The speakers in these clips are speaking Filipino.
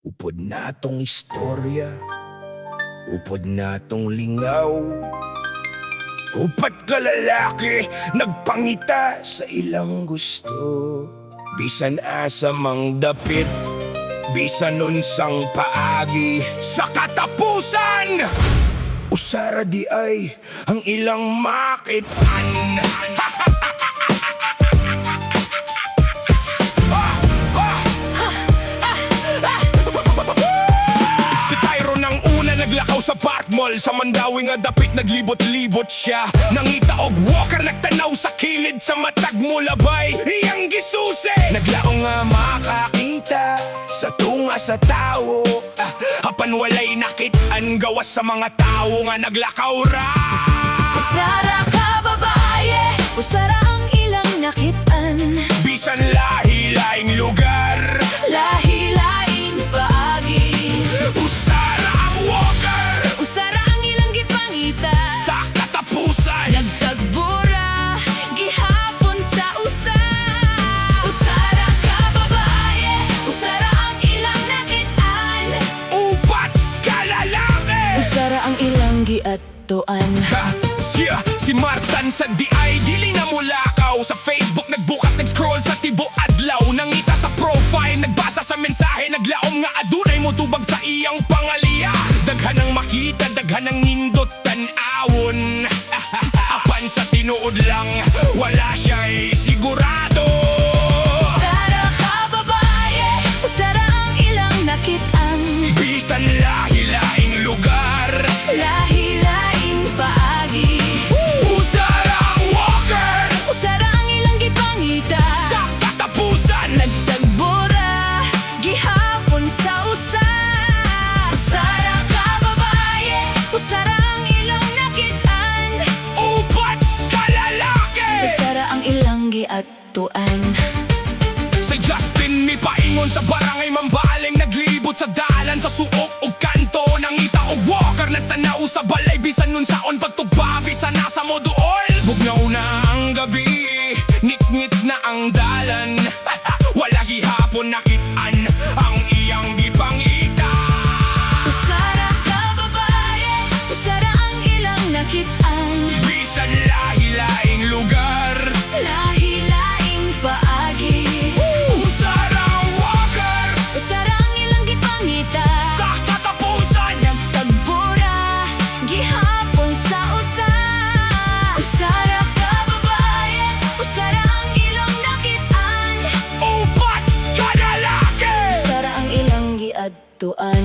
Upod na tong istorya, upod na tong lingaw. Upat ka lalaki, nagpangita sa ilang gusto. Bisan asa mang dapit, bisan unsang paagi. Sa katapusan, usara di ay ang ilang makitaan. Naglakaw sa Park Mall, sa Mandawi nga dapit naglibot-libot siya. Nangita og walker, nagtanaw sa kilid sa matag mo labay. Iyang gisusi, naglaong nga makakita sa tunga sa tao. Apan walay nakitaan gawas sa mga tao nga naglakaw ra. Usara ka babae, usara ang ilang nakitaan. Bisan lahi-laing lugar, lahi-laing paagi. usara ang walker Usara ang ilang gipangita. sa katapusan. Nagtagbura, gihapon sa usa. Usara ka babae, usara ang ilang nakitaan. Upat ka lalaki, Usara ang ilang giatuan. Si Martan sa DI, dili na mulakaw. Sa Facebook nagbukas, nag-scroll sa tibo adlaw. Nangita sa profile, nagbasa sa mensahe. Naglaom nga adunay mo tubag sa iyang pangalia. Daghan ang makita, daghan ang nindot tan-awon. Apan sa tinuod lang, wala siya'y sigurado. Usara ka babae, usara ang ilang nakitaan. Bisan lahi-laing lugar, Lahi-laing paagi. usara ang walker Usara ang ilang gipangita. sa katapusan. Nagtagbura, gihapon sa usa. Usara ka babae, usara ang ilang nakitaan. Upat ka lalaki, Usara ang ilang giatuan. si Justin ni paingon sa barangay Mambaling. Naglibot sa dalan sa suok o kanto. Nangita og walker, nagtanaw sa balay. Bisan nun saon pagtugba, bisan nasa mo dool. Bugnaw na ang gabi, ngit-ngit na ang dalan. Wala gihapon nakitaan ang iyang gipangita. Usara ka babae, usara ang ilang nakitaan. Bisan lahi-laing lugar, Lahi-laing paagi. usara ang walker Usara ang ilang gipangita. sa katapusan. Nagtagbura, gihapon sa usa. Usara ka babae, usara ang ilang nakitaan. Upat ka lalaki, Usara ang ilang giadtuan.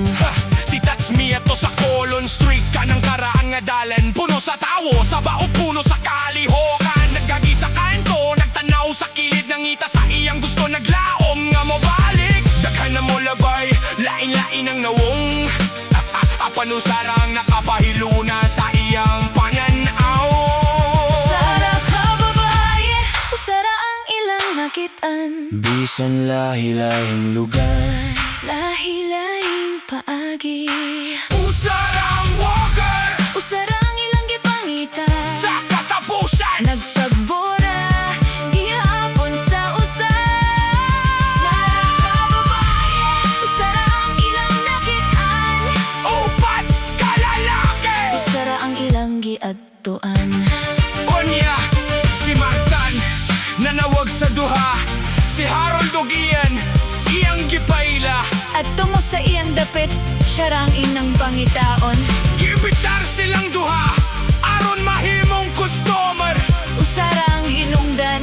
si Touch Me ato sa Colon Street. Kanang karaan nga dalan, puno sa tawo. Sa bao puno sa kalihokan. Nagagi sa kanto, nagtanaw sa kilid. Nangita sa iyang gusto, naglaom nga mo balik. Daghan na mo labay, lain-lain ang nawong. Apan usara ang nakapahiluna sa iyang pananaw. Usara ka babae, usara ang ilang nakitaan. Bisan lahi-lahing lugar, Lahi-laing paagi. usara ang walker Usara ang ilang gipangita. sa katapusan. Nagtagbura, gihapon sa usa. Usara ka babae, usara ang ilang nakitaan. Upat ka lalaki, Usara ang ilang giadtuan. Onya, si Martan, nanawag sa duha. Si Harold ug Ian, iyang gipayla. At tungo sa iyang dapit, siya ra ang inang pangitaon. Gibitar silang duha, aron mahimong customer. Usara ang hinungdan,